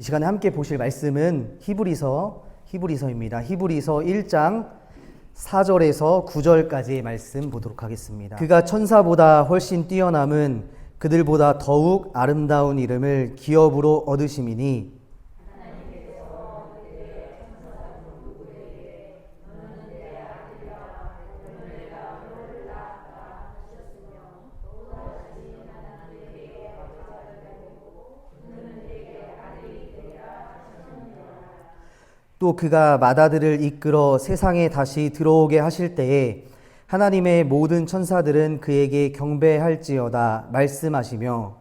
이 시간에 함께 보실 말씀은 히브리서입니다. 히브리서 1장 4절에서 9절까지의 말씀 보도록 하겠습니다. 그가 천사보다 훨씬 뛰어남은 그들보다 더욱 아름다운 이름을 기업으로 얻으심이니 또 그가 맏아들을 이끌어 세상에 다시 들어오게 하실 때에 하나님의 모든 천사들은 그에게 경배할지어다 말씀하시며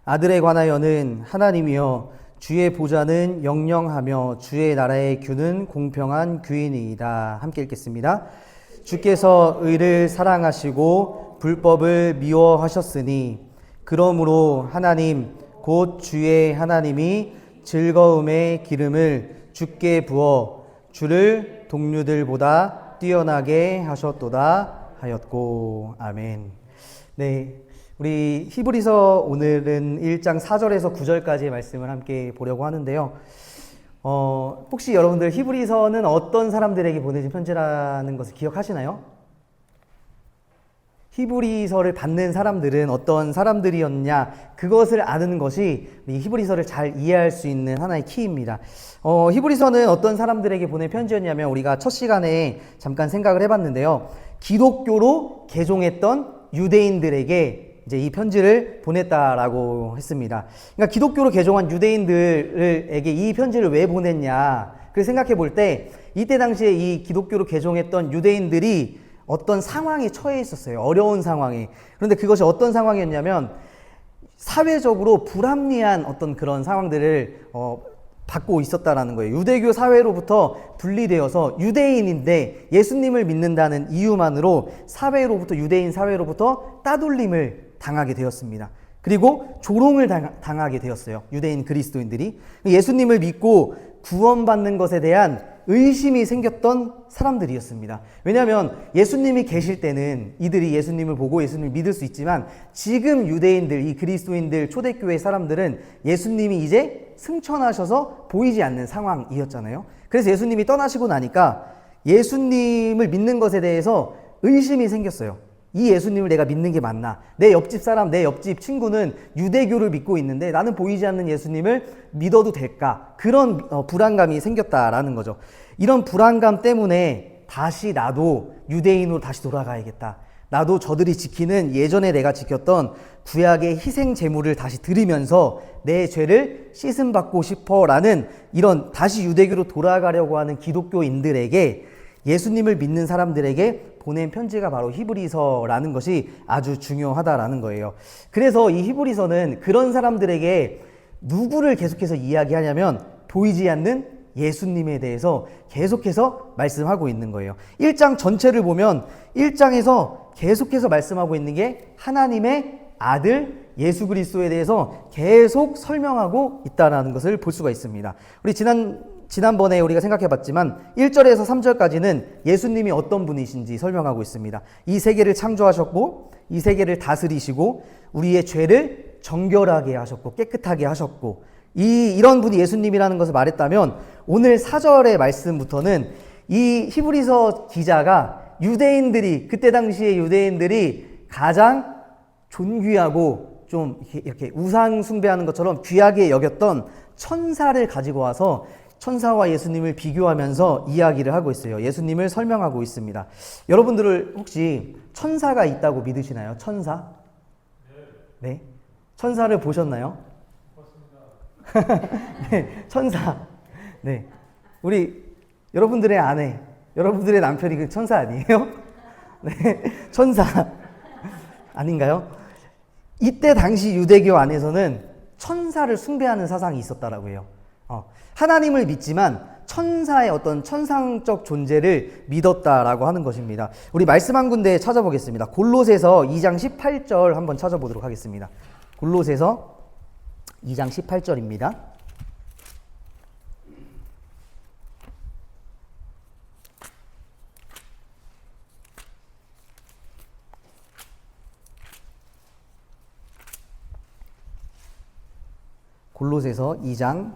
아들에 관하여는 하나님이여 주의 보좌는 영영하며 주의 나라의 규는 공평한 규이니이다. 함께 읽겠습니다. 주께서 의를 사랑하시고 불법을 미워하셨으니 그러므로 하나님 곧 주의 하나님이 즐거움의 기름을 주께 부어 주를 동류들보다 뛰어나게 하셨도다 하였고. 아멘. 네, 우리 히브리서 오늘은 1장 4절에서 9절까지의 말씀을 함께 보려고 하는데요. 혹시 여러분들 히브리서는 어떤 사람들에게 보내진 편지라는 것을 기억하시나요? 히브리서를 받는 사람들은 어떤 사람들이었냐, 그것을 아는 것이 이 히브리서를 잘 이해할 수 있는 하나의 키입니다. 히브리서는 어떤 사람들에게 보낸 편지였냐면 우리가 첫 시간에 잠깐 생각을 해봤는데요. 기독교로 개종했던 유대인들에게 이제 이 편지를 보냈다라고 했습니다. 그러니까 기독교로 개종한 유대인들에게 이 편지를 왜 보냈냐, 그 생각해 볼 때 이때 당시에 이 기독교로 개종했던 유대인들이 어떤 상황에 처해 있었어요. 어려운 상황에. 그런데 그것이 어떤 상황이었냐면 사회적으로 불합리한 어떤 그런 상황들을 받고 있었다라는 거예요. 유대교 사회로부터 분리되어서 유대인인데 예수님을 믿는다는 이유만으로 유대인 사회로부터 따돌림을 당하게 되었습니다. 그리고 조롱을 당하게 되었어요. 유대인 그리스도인들이. 예수님을 믿고 구원받는 것에 대한 의심이 생겼던 사람들이었습니다. 왜냐하면 예수님이 계실 때는 이들이 예수님을 보고 예수님을 믿을 수 있지만 지금 유대인들, 이 그리스도인들, 초대교회 사람들은 예수님이 이제 승천하셔서 보이지 않는 상황이었잖아요. 그래서 예수님이 떠나시고 나니까 예수님을 믿는 것에 대해서 의심이 생겼어요. 이 예수님을 내가 믿는 게 맞나? 내 옆집 사람, 내 옆집 친구는 유대교를 믿고 있는데 나는 보이지 않는 예수님을 믿어도 될까? 그런 불안감이 생겼다라는 거죠. 이런 불안감 때문에 다시 나도 유대인으로 다시 돌아가야겠다. 나도 저들이 지키는 예전에 내가 지켰던 구약의 희생 제물을 다시 드리면서 내 죄를 씻음받고 싶어라는 이런 다시 유대교로 돌아가려고 하는 기독교인들에게, 예수님을 믿는 사람들에게 보낸 편지가 바로 히브리서라는 것이 아주 중요하다라는 거예요. 그래서 이 히브리서는 그런 사람들에게 누구를 계속해서 이야기하냐면 보이지 않는 예수님에 대해서 계속해서 말씀하고 있는 거예요. 1장 전체를 보면 1장에서 계속해서 말씀하고 있는 게 하나님의 아들 예수 그리스도에 대해서 계속 설명하고 있다는 것을 볼 수가 있습니다. 우리 지난번에 우리가 생각해봤지만 1절에서 3절까지는 예수님이 어떤 분이신지 설명하고 있습니다. 이 세계를 창조하셨고 이 세계를 다스리시고 우리의 죄를 정결하게 하셨고 깨끗하게 하셨고 이런 분이 예수님이라는 것을 말했다면, 오늘 4절의 말씀부터는 이 히브리서 기자가 그때 당시에 유대인들이 가장 존귀하고 좀 이렇게 우상 숭배하는 것처럼 귀하게 여겼던 천사를 가지고 와서 천사와 예수님을 비교하면서 이야기를 하고 있어요. 예수님을 설명하고 있습니다. 여러분들을 혹시 천사가 있다고 믿으시나요? 천사? 네. 천사를 보셨나요? 네, 천사. 네. 우리 여러분들의 아내, 여러분들의 남편이 그 천사 아니에요? 네. 천사. 아닌가요? 이때 당시 유대교 안에서는 천사를 숭배하는 사상이 있었다라고 해요. 하나님을 믿지만 천사의 어떤 천상적 존재를 믿었다라고 하는 것입니다. 우리 말씀 한 군데 찾아보겠습니다. 골로새서 2장 18절 한번 찾아보도록 하겠습니다. 골로새서 2장 18절입니다. 골로새서 2장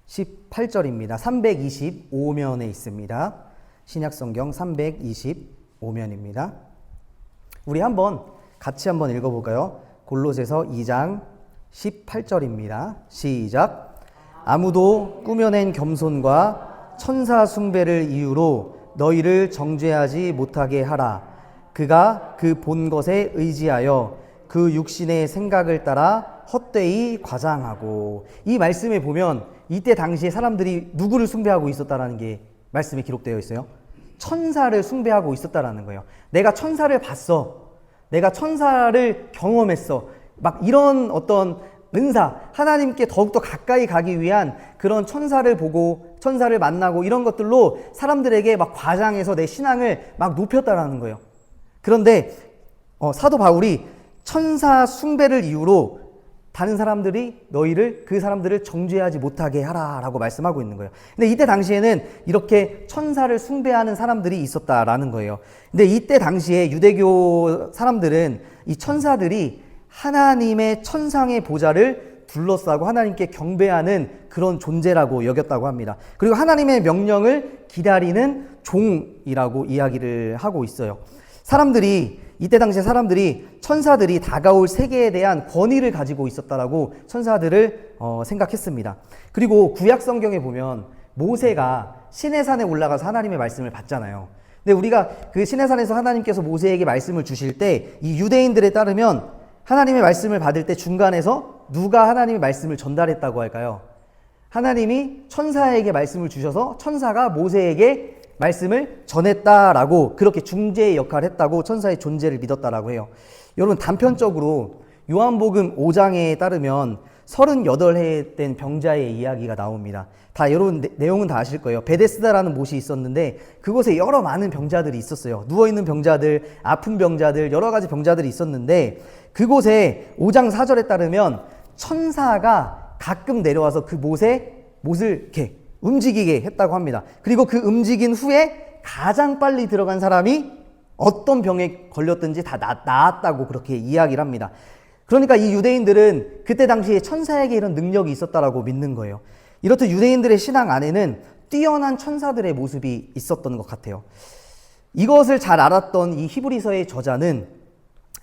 18절입니다. 325면에 있습니다. 신약성경 325면입니다. 우리 같이 한번 읽어볼까요? 골로새서 2장 18절입니다. 시작. 아무도 꾸며낸 겸손과 천사 숭배를 이유로 너희를 정죄하지 못하게 하라. 그가 그 본 것에 의지하여 그 육신의 생각을 따라 헛되이 과장하고. 이 말씀에 보면 이때 당시에 사람들이 누구를 숭배하고 있었다라는 게 말씀에 기록되어 있어요. 천사를 숭배하고 있었다라는 거예요. 내가 천사를 봤어. 내가 천사를 경험했어. 막 이런 어떤 은사, 하나님께 더욱더 가까이 가기 위한 그런 천사를 보고 천사를 만나고 이런 것들로 사람들에게 막 과장해서 내 신앙을 막 높였다라는 거예요. 그런데 사도 바울이 천사 숭배를 이유로 다른 사람들이 그 사람들을 정죄하지 못하게 하라라고 말씀하고 있는 거예요. 근데 이때 당시에는 이렇게 천사를 숭배하는 사람들이 있었다라는 거예요. 근데 이때 당시에 유대교 사람들은 이 천사들이 하나님의 천상의 보좌를 둘러싸고 하나님께 경배하는 그런 존재라고 여겼다고 합니다. 그리고 하나님의 명령을 기다리는 종이라고 이야기를 하고 있어요. 이때 당시에 사람들이 천사들이 다가올 세계에 대한 권위를 가지고 있었다라고 천사들을 생각했습니다. 그리고 구약 성경에 보면 모세가 시내산에 올라가서 하나님의 말씀을 받잖아요. 근데 우리가 그 시내산에서 하나님께서 모세에게 말씀을 주실 때 이 유대인들에 따르면 하나님의 말씀을 받을 때 중간에서 누가 하나님의 말씀을 전달했다고 할까요? 하나님이 천사에게 말씀을 주셔서 천사가 모세에게 말씀을 전했다라고, 그렇게 중재의 역할을 했다고, 천사의 존재를 믿었다라고 해요. 여러분, 단편적으로 요한복음 5장에 따르면 38해 된 병자의 이야기가 나옵니다. 여러분 내용은 다 아실 거예요. 베데스다라는 못이 있었는데 그곳에 여러 많은 병자들이 있었어요. 누워있는 병자들, 아픈 병자들, 여러 가지 병자들이 있었는데 그곳에 5장 4절에 따르면 천사가 가끔 내려와서 그 못을 이렇게 움직이게 했다고 합니다. 그리고 그 움직인 후에 가장 빨리 들어간 사람이 어떤 병에 걸렸든지 다 나았다고 그렇게 이야기를 합니다. 그러니까 이 유대인들은 그때 당시에 천사에게 이런 능력이 있었다라고 믿는 거예요. 이렇듯 유대인들의 신앙 안에는 뛰어난 천사들의 모습이 있었던 것 같아요. 이것을 잘 알았던 이 히브리서의 저자는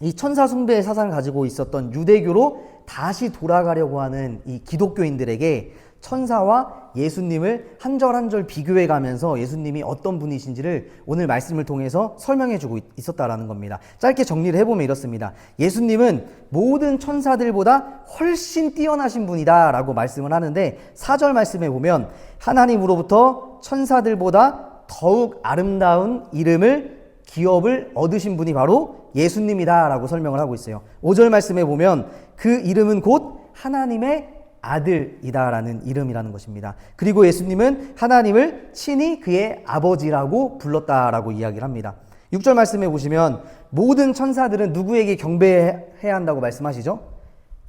이 천사 숭배의 사상을 가지고 있었던 유대교로 다시 돌아가려고 하는 이 기독교인들에게 천사와 예수님을 한 절 한 절 비교해 가면서 예수님이 어떤 분이신지를 오늘 말씀을 통해서 설명해 주고 있었다라는 겁니다. 짧게 정리를 해보면 이렇습니다. 예수님은 모든 천사들보다 훨씬 뛰어나신 분이다 라고 말씀을 하는데 4절 말씀에 보면 하나님으로부터 천사들보다 더욱 아름다운 기업을 얻으신 분이 바로 예수님이다 라고 설명을 하고 있어요. 5절 말씀에 보면 그 이름은 곧 하나님의 아들이다라는 이름이라는 것입니다. 그리고 예수님은 하나님을 친히 그의 아버지라고 불렀다라고 이야기를 합니다. 6절 말씀에 보시면 모든 천사들은 누구에게 경배해야 한다고 말씀하시죠?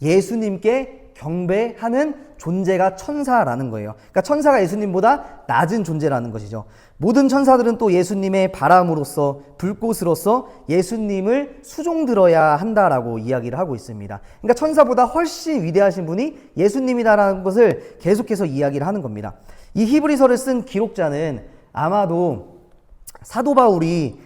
예수님께 경배하는 존재가 천사라는 거예요. 그러니까 천사가 예수님보다 낮은 존재라는 것이죠. 모든 천사들은 또 예수님의 바람으로서, 불꽃으로서 예수님을 수종들어야 한다라고 이야기를 하고 있습니다. 그러니까 천사보다 훨씬 위대하신 분이 예수님이다라는 것을 계속해서 이야기를 하는 겁니다. 이 히브리서를 쓴 기록자는 아마도 사도 바울이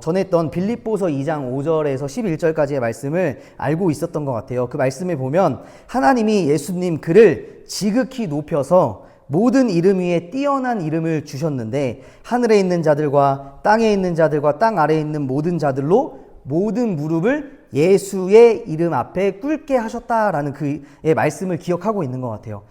전했던 빌립보서 2장 5절에서 11절까지의 말씀을 알고 있었던 것 같아요. 그 말씀에 보면 하나님이 예수님 그를 지극히 높여서 모든 이름 위에 뛰어난 이름을 주셨는데 하늘에 있는 자들과 땅에 있는 자들과 땅 아래에 있는 모든 자들로 모든 무릎을 예수의 이름 앞에 꿇게 하셨다라는 그의 말씀을 기억하고 있는 것 같아요.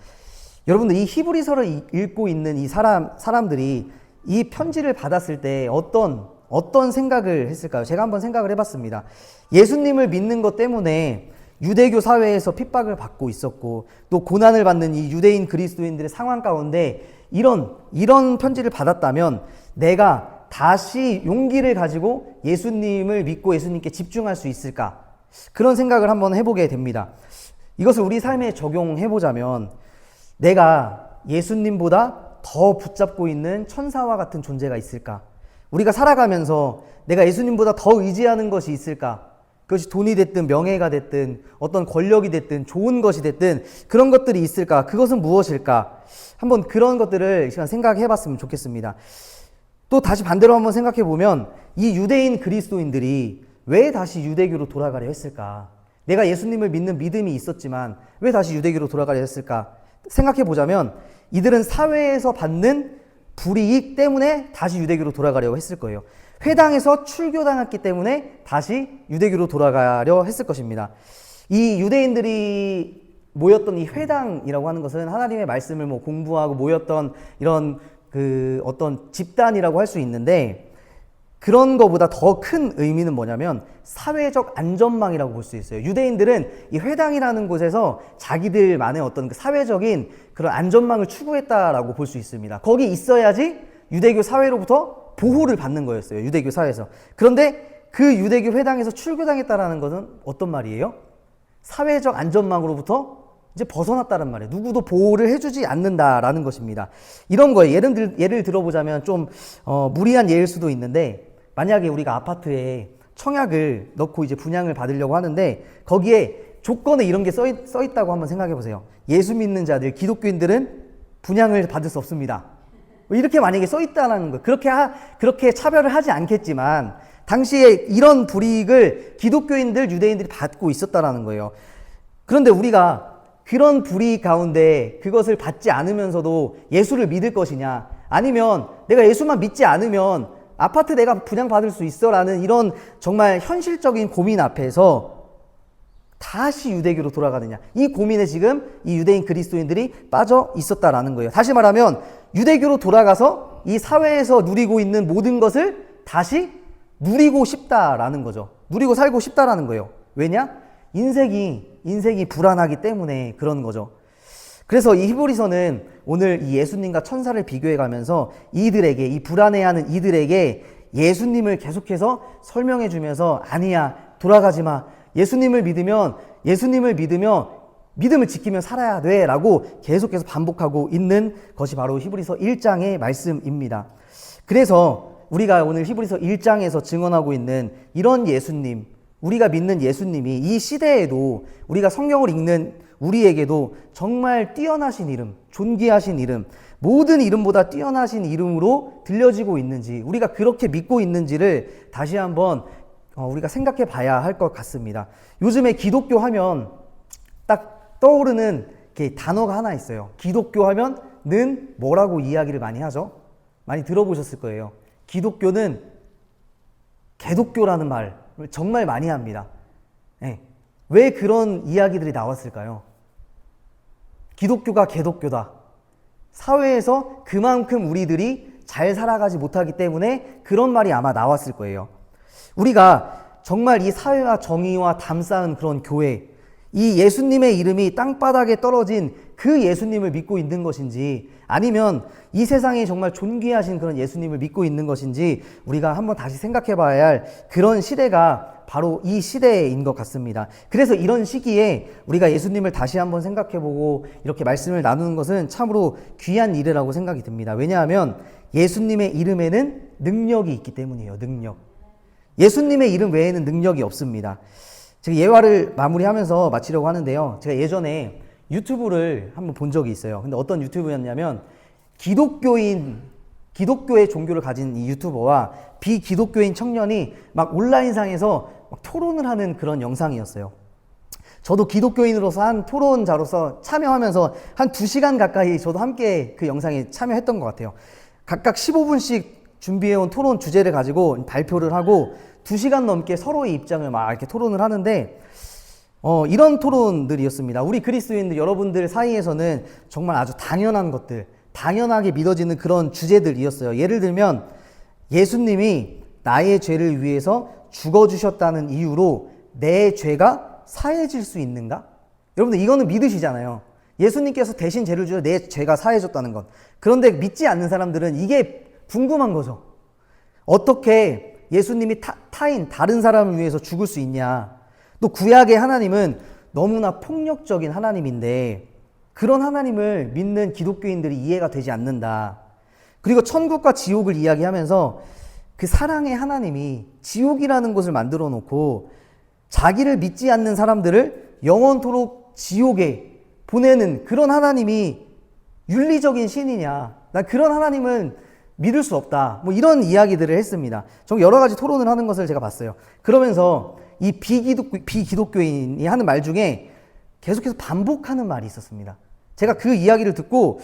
여러분들 이 히브리서를 읽고 있는 이 사람들이 이 편지를 받았을 때 어떤 생각을 했을까요? 제가 한번 생각을 해봤습니다. 예수님을 믿는 것 때문에 유대교 사회에서 핍박을 받고 있었고 또 고난을 받는 이 유대인 그리스도인들의 상황 가운데 이런 편지를 받았다면 내가 다시 용기를 가지고 예수님을 믿고 예수님께 집중할 수 있을까? 그런 생각을 한번 해보게 됩니다. 이것을 우리 삶에 적용해보자면 내가 예수님보다 더 붙잡고 있는 천사와 같은 존재가 있을까? 우리가 살아가면서 내가 예수님보다 더 의지하는 것이 있을까? 그것이 돈이 됐든 명예가 됐든 어떤 권력이 됐든 좋은 것이 됐든 그런 것들이 있을까? 그것은 무엇일까? 한번 그런 것들을 이 시간 생각해 봤으면 좋겠습니다. 또 다시 반대로 한번 생각해 보면 이 유대인 그리스도인들이 왜 다시 유대교로 돌아가려 했을까? 내가 예수님을 믿는 믿음이 있었지만 왜 다시 유대교로 돌아가려 했을까? 생각해 보자면 이들은 사회에서 받는 불이익 때문에 다시 유대교로 돌아가려고 했을 거예요. 회당에서 출교당했기 때문에 다시 유대교로 돌아가려 했을 것입니다. 이 유대인들이 모였던 이 회당이라고 하는 것은 하나님의 말씀을 공부하고 모였던 이런 어떤 집단이라고 할 수 있는데, 그런 것보다 더 큰 의미는 뭐냐면 사회적 안전망이라고 볼 수 있어요. 유대인들은 이 회당이라는 곳에서 자기들만의 어떤 사회적인 그런 안전망을 추구했다라고 볼 수 있습니다. 거기 있어야지 유대교 사회로부터 보호를 받는 거였어요. 유대교 사회에서. 그런데 그 유대교 회당에서 출교당했다라는 것은 어떤 말이에요? 사회적 안전망으로부터 이제 벗어났다는 말이에요. 누구도 보호를 해주지 않는다라는 것입니다. 이런 거예요. 예를 들어보자면 좀 무리한 예일 수도 있는데, 만약에 우리가 아파트에 청약을 넣고 이제 분양을 받으려고 하는데 거기에 조건에 이런 게 써 있다고 한번 생각해 보세요. 예수 믿는 자들, 기독교인들은 분양을 받을 수 없습니다. 이렇게 만약에 써 있다는 거, 그렇게 차별을 하지 않겠지만 당시에 이런 불이익을 기독교인들, 유대인들이 받고 있었다라는 거예요. 그런데 우리가 그런 불이익 가운데 그것을 받지 않으면서도 예수를 믿을 것이냐, 아니면 내가 예수만 믿지 않으면 아파트 내가 분양받을 수 있어 라는 이런 정말 현실적인 고민 앞에서 다시 유대교로 돌아가느냐, 이 고민에 지금 이 유대인 그리스도인들이 빠져 있었다라는 거예요. 다시 말하면 유대교로 돌아가서 이 사회에서 누리고 있는 모든 것을 다시 누리고 싶다라는 거죠. 누리고 살고 싶다라는 거예요. 왜냐? 인생이 불안하기 때문에 그런 거죠. 그래서 이 히브리서는 오늘 이 예수님과 천사를 비교해 가면서 이들에게, 이 불안해하는 이들에게 예수님을 계속해서 설명해 주면서, 아니야, 돌아가지 마. 예수님을 믿으며 믿음을 지키며 살아야 돼 라고 계속해서 반복하고 있는 것이 바로 히브리서 1장의 말씀입니다. 그래서 우리가 오늘 히브리서 1장에서 증언하고 있는 이런 예수님, 우리가 믿는 예수님이 이 시대에도 우리가 성경을 읽는 우리에게도 정말 뛰어나신 이름, 존귀하신 이름, 모든 이름보다 뛰어나신 이름으로 들려지고 있는지, 우리가 그렇게 믿고 있는지를 다시 한번 우리가 생각해 봐야 할 것 같습니다. 요즘에 기독교 하면 딱 떠오르는 단어가 하나 있어요. 기독교 하면은 뭐라고 이야기를 많이 하죠? 많이 들어보셨을 거예요. 기독교는 개독교라는 말을 정말 많이 합니다. 네. 왜 그런 이야기들이 나왔을까요? 기독교가 개독교다. 사회에서 그만큼 우리들이 잘 살아가지 못하기 때문에 그런 말이 아마 나왔을 거예요. 우리가 정말 이 사회와 정의와 담쌓은 그런 교회, 이 예수님의 이름이 땅바닥에 떨어진 그 예수님을 믿고 있는 것인지, 아니면 이 세상에 정말 존귀하신 그런 예수님을 믿고 있는 것인지 우리가 한번 다시 생각해 봐야 할 그런 시대가 바로 이 시대인 것 같습니다. 그래서 이런 시기에 우리가 예수님을 다시 한번 생각해 보고 이렇게 말씀을 나누는 것은 참으로 귀한 일이라고 생각이 듭니다. 왜냐하면 예수님의 이름에는 능력이 있기 때문이에요. 능력. 예수님의 이름 외에는 능력이 없습니다. 제가 예화를 마무리하면서 마치려고 하는데요. 제가 예전에 유튜브를 한번 본 적이 있어요. 근데 어떤 유튜브였냐면 기독교의 종교를 가진 이 유튜버와 비기독교인 청년이 막 온라인상에서 막 토론을 하는 그런 영상이었어요. 저도 기독교인으로서 한 토론자로서 참여하면서 한 2시간 가까이 저도 함께 그 영상에 참여했던 것 같아요. 각각 15분씩 준비해온 토론 주제를 가지고 발표를 하고 2시간 넘게 서로의 입장을 막 이렇게 토론을 하는데, 이런 토론들이었습니다. 우리 그리스도인들 여러분들 사이에서는 정말 아주 당연한 것들, 당연하게 믿어지는 그런 주제들이었어요. 예를 들면 예수님이 나의 죄를 위해서 죽어주셨다는 이유로 내 죄가 사해질 수 있는가? 여러분들 이거는 믿으시잖아요. 예수님께서 대신 죄를 주셔서 내 죄가 사해졌다는 것. 그런데 믿지 않는 사람들은 이게 궁금한 거죠. 어떻게 예수님이 다른 사람을 위해서 죽을 수 있냐? 또 구약의 하나님은 너무나 폭력적인 하나님인데 그런 하나님을 믿는 기독교인들이 이해가 되지 않는다. 그리고 천국과 지옥을 이야기하면서 그 사랑의 하나님이 지옥이라는 곳을 만들어 놓고 자기를 믿지 않는 사람들을 영원토록 지옥에 보내는 그런 하나님이 윤리적인 신이냐? 난 그런 하나님은 믿을 수 없다. 뭐 이런 이야기들을 했습니다. 전 여러 가지 토론을 하는 것을 제가 봤어요. 그러면서 이 비기독교인이 하는 말 중에 계속해서 반복하는 말이 있었습니다. 제가 그 이야기를 듣고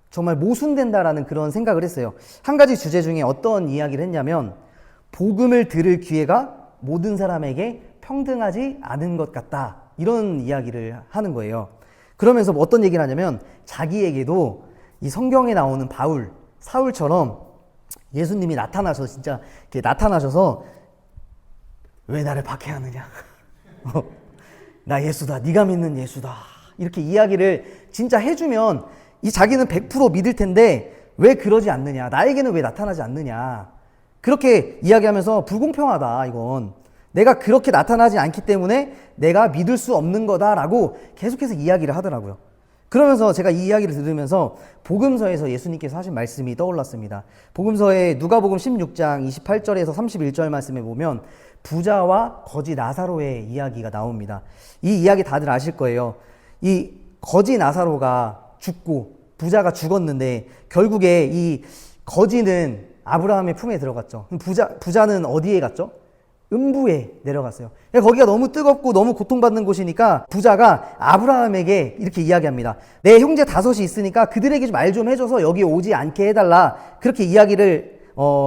정말 모순된다라는 그런 생각을 했어요. 한 가지 주제 중에 어떤 이야기를 했냐면 복음을 들을 기회가 모든 사람에게 평등하지 않은 것 같다. 이런 이야기를 하는 거예요. 그러면서 뭐 어떤 얘기를 하냐면 자기에게도 이 성경에 나오는 사울처럼 예수님이 나타나셔서 진짜 이렇게 나타나셔서 왜 나를 박해하느냐? 나 예수다. 네가 믿는 예수다. 이렇게 이야기를 진짜 해주면 이 자기는 100% 믿을 텐데 왜 그러지 않느냐? 나에게는 왜 나타나지 않느냐? 그렇게 이야기하면서 불공평하다. 이건 내가 그렇게 나타나지 않기 때문에 내가 믿을 수 없는 거다라고 계속해서 이야기를 하더라고요. 그러면서 제가 이 이야기를 들으면서 복음서에서 예수님께서 하신 말씀이 떠올랐습니다. 복음서에 누가복음 16장 28절에서 31절 말씀에 보면 부자와 거지 나사로의 이야기가 나옵니다. 이 이야기 다들 아실 거예요. 이 거지 나사로가 죽고 부자가 죽었는데 결국에 이 거지는 아브라함의 품에 들어갔죠. 부자는 어디에 갔죠? 음부에 내려갔어요. 거기가 너무 뜨겁고 너무 고통받는 곳이니까 부자가 아브라함에게 이렇게 이야기합니다. 내 형제 5이 있으니까 그들에게 말 좀 해줘서 여기 오지 않게 해달라. 그렇게 이야기를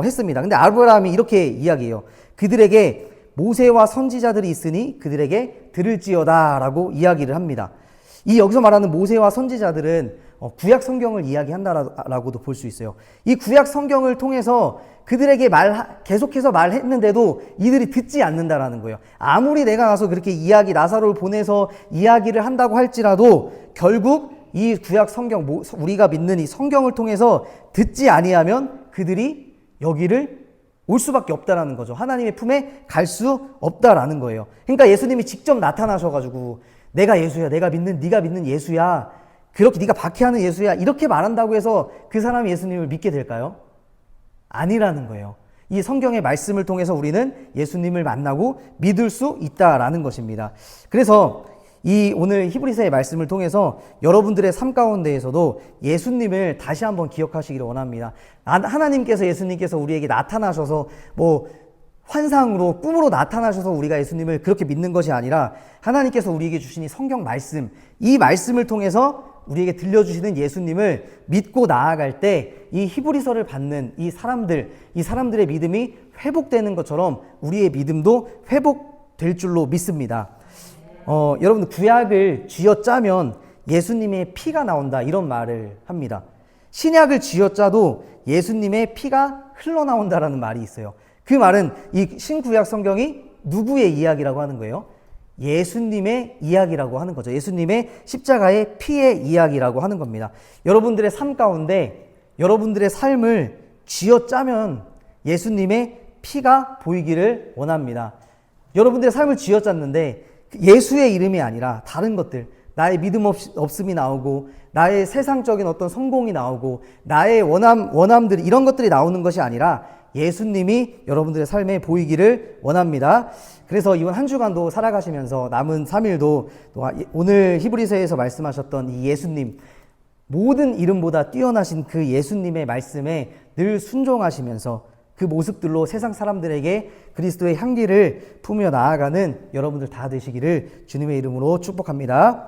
했습니다. 근데 아브라함이 이렇게 이야기해요. 그들에게 모세와 선지자들이 있으니 그들에게 들을지어다 라고 이야기를 합니다. 이 여기서 말하는 모세와 선지자들은 구약 성경을 이야기한다라고도 볼 수 있어요. 이 구약 성경을 통해서 그들에게 계속해서 말했는데도 이들이 듣지 않는다라는 거예요. 아무리 내가 가서 그렇게 나사로를 보내서 이야기를 한다고 할지라도 결국 이 구약 성경, 우리가 믿는 이 성경을 통해서 듣지 아니하면 그들이 여기를 올 수밖에 없다라는 거죠. 하나님의 품에 갈 수 없다라는 거예요. 그러니까 예수님이 직접 나타나셔가지고 내가 예수야, 네가 믿는 예수야, 그렇게 네가 박해하는 예수야 이렇게 말한다고 해서 그 사람이 예수님을 믿게 될까요? 아니라는 거예요. 이 성경의 말씀을 통해서 우리는 예수님을 만나고 믿을 수 있다라는 것입니다. 그래서 이 오늘 히브리서의 말씀을 통해서 여러분들의 삶 가운데에서도 예수님을 다시 한번 기억하시기를 원합니다. 하나님께서 예수님께서 우리에게 나타나셔서 뭐 환상으로 꿈으로 나타나셔서 우리가 예수님을 그렇게 믿는 것이 아니라 하나님께서 우리에게 주신 이 성경 말씀, 이 말씀을 통해서 우리에게 들려주시는 예수님을 믿고 나아갈 때 이 히브리서를 받는 이 사람들의 믿음이 회복되는 것처럼 우리의 믿음도 회복될 줄로 믿습니다. 여러분들 구약을 쥐어짜면 예수님의 피가 나온다 이런 말을 합니다. 신약을 쥐어짜도 예수님의 피가 흘러나온다라는 말이 있어요. 그 말은 이 신구약 성경이 누구의 이야기라고 하는 거예요? 예수님의 이야기라고 하는 거죠. 예수님의 십자가의 피의 이야기라고 하는 겁니다. 여러분들의 삶 가운데 여러분들의 삶을 쥐어짜면 예수님의 피가 보이기를 원합니다. 여러분들의 삶을 쥐어짰는데 예수의 이름이 아니라 다른 것들, 나의 믿음 없음이 나오고 나의 세상적인 어떤 성공이 나오고 나의 원함들 이런 것들이 나오는 것이 아니라 예수님이 여러분들의 삶에 보이기를 원합니다. 그래서 이번 한 주간도 살아가시면서 남은 3일도 오늘 히브리서에서 말씀하셨던 이 예수님, 모든 이름보다 뛰어나신 그 예수님의 말씀에 늘 순종하시면서 그 모습들로 세상 사람들에게 그리스도의 향기를 품며 나아가는 여러분들 다 되시기를 주님의 이름으로 축복합니다.